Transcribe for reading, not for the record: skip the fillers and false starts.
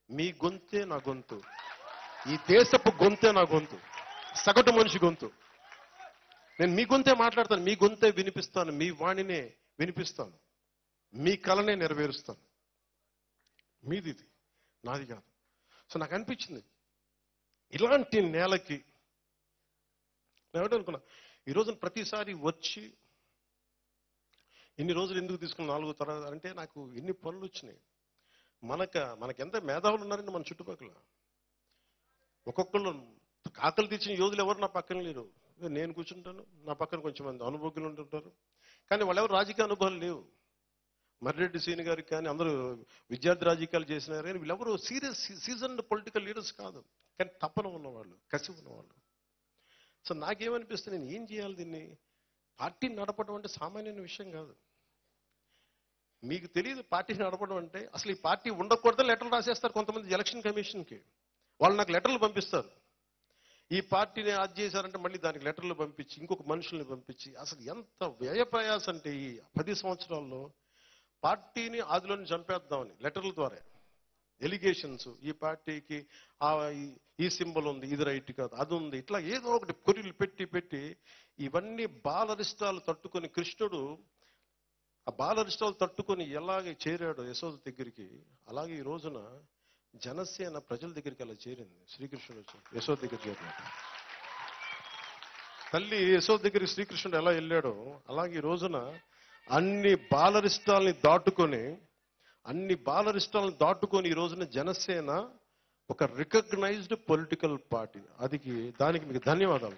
మీ గొంతే నా గొంతు, ఈ దేశపు గొంతే నా గొంతు, సగటు మనిషి గొంతు. నేను మీ గొంతే మాట్లాడతాను, మీ గొంతే వినిపిస్తాను, మీ వాణినే వినిపిస్తాను, మీ కలనే నెరవేరుస్తాను. మీది ఇది, నాది కాదు. సో నాకు అనిపించింది ఇలాంటి నేలకి నేనేమనుకున్నా, ఈరోజు ప్రతిసారి వచ్చి ఇన్ని రోజులు ఎందుకు తీసుకున్న 4 తరాలు అంటే నాకు ఎన్ని పనులు వచ్చినాయి. మనకెంత మేధావులు ఉన్నారండి మన చుట్టుపక్కల. ఒక్కొక్కళ్ళు ఆకలి తీర్చిన యోధులు ఎవరు నా పక్కన లేరు. నేను కూర్చుంటాను, నా పక్కన కొంచెం మంది అనుభోగులు ఉంటుంటారు, కానీ వాళ్ళెవరు రాజకీయ అనుభవాలు లేవు. మర్రెడ్డి సీని గారికి కానీ అందరూ విద్యార్థి రాజకీయాలు చేసినారు, కానీ వీళ్ళెవరు సీజన్డ్ పొలిటికల్ లీడర్స్ కాదు, కానీ తపన ఉన్నవాళ్ళు, కసి ఉన్నవాళ్ళు. సో నాకేమనిపిస్తుంది, నేను ఏం చేయాలి దీన్ని? పార్టీని నడపడం అంటే సామాన్యమైన విషయం కాదు. మీకు తెలియదు పార్టీని నడపడం అంటే. అసలు ఈ పార్టీ ఉండకూడదని లెటర్లు రాసేస్తారు కొంతమంది ఎలక్షన్ కమిషన్కి. వాళ్ళు నాకు లెటర్లు పంపిస్తారు, ఈ పార్టీని అది చేశారంటే మళ్ళీ దానికి లెటర్లు పంపించి ఇంకొక మనుషుల్ని పంపించి, అసలు ఎంత వ్యయ ప్రయాసం అంటే ఈ 10 సంవత్సరాల్లో పార్టీని ఆదిలోని చంపేద్దామని లెటర్ల ద్వారా ఎలిగేషన్స్. ఈ పార్టీకి ఈ సింబల్ ఉంది, ఇది రైట్ కాదు, అది ఉంది, ఇట్లా ఏదో ఒకటి కొర్రీలు పెట్టి పెట్టి ఇవన్నీ బాలరిష్టాలు తట్టుకొని కృష్ణుడు ఆ బాలరిష్టాలు తట్టుకొని ఎలాగే చేరాడు యశోద దగ్గరికి, అలాగే ఈ రోజున జనసేన ప్రజల దగ్గరికి అలా చేరింది. శ్రీకృష్ణుడు వచ్చి యశోద దగ్గర చేరినాడు. తల్లి యశోద దగ్గరికి శ్రీకృష్ణుడు ఎలా వెళ్ళాడో అలాగే ఈ రోజున అన్ని బాలరిష్టాలని దాటుకొని ఈ రోజున జనసేన ఒక రికగ్నైజ్డ్ పొలిటికల్ పార్టీ. దానికి మీకు ధన్యవాదాలు.